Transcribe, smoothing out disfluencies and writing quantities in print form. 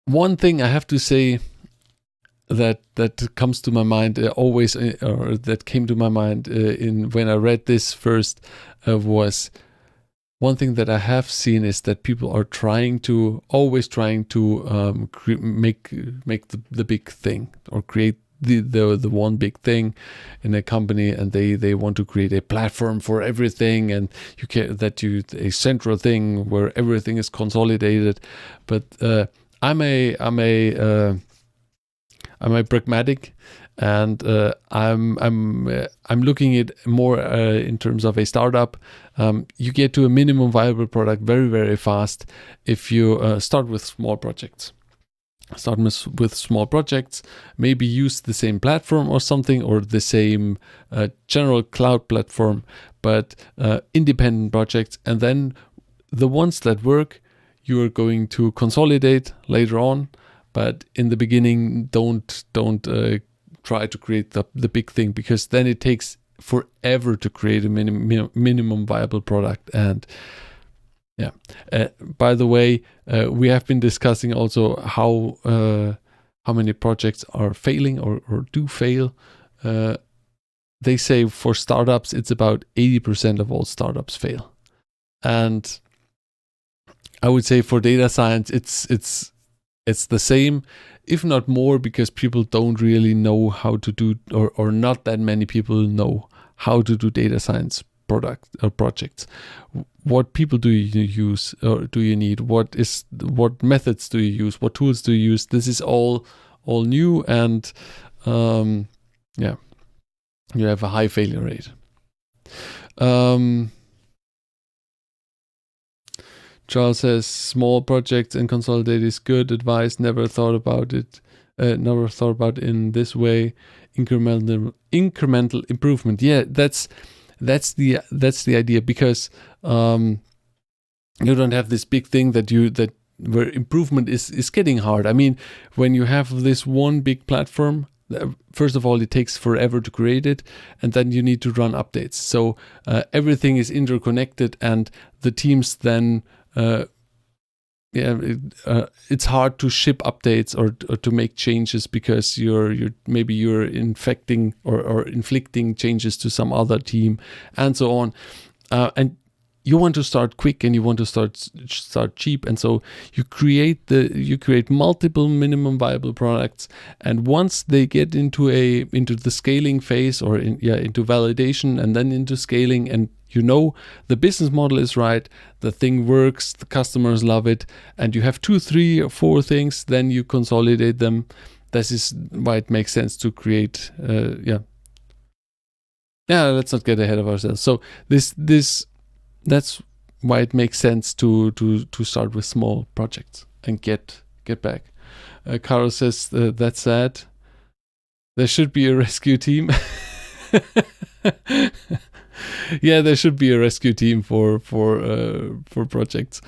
one thing I have to say that comes to my mind always, or that came to my mind in when I read this first, was one thing that I have seen is that people are always trying to make the big thing, or create the one big thing in a company, and they want to create a platform for everything, and a central thing where everything is consolidated. But I'm a pragmatic, and I'm looking at more in terms of a startup. You get to a minimum viable product very, very fast if you start with small projects. With small projects, maybe use the same platform or something, or the same general cloud platform, but independent projects. And then the ones that work, you are going to consolidate later on. But in the beginning, don't try to create the big thing, because then it takes forever to create a minimum viable product. And yeah, by the way, we have been discussing also how many projects are failing or do fail. They say for startups, it's about 80% of all startups fail. And I would say for data science, it's the same, if not more, because people don't really know how to do, or not that many people know how to do data science product or projects. What people do you use, or do you need? What methods do you use? What tools do you use? This is all new, and you have a high failure rate. Charles says small projects and consolidate is good advice. Never thought about it in this way. Incremental improvement. Yeah, that's the idea, because you don't have this big thing where improvement is getting hard. I mean, when you have this one big platform, first of all, it takes forever to create it, and then you need to run updates. So everything is interconnected, and the teams then it's hard to ship updates or to make changes, because you're infecting or inflicting changes to some other team, and so on. And you want to start quick, and you want to start cheap, and so you create multiple minimum viable products. And once they get into the scaling phase, or into validation, and then into scaling, and the business model is right, the thing works, the customers love it, and you have 2, 3, or 4 things, then you consolidate them. This is why it makes sense to create. Let's not get ahead of ourselves. So that's why it makes sense to start with small projects and get back. Caro says that's sad. There should be a rescue team. Yeah, there should be a rescue team for projects.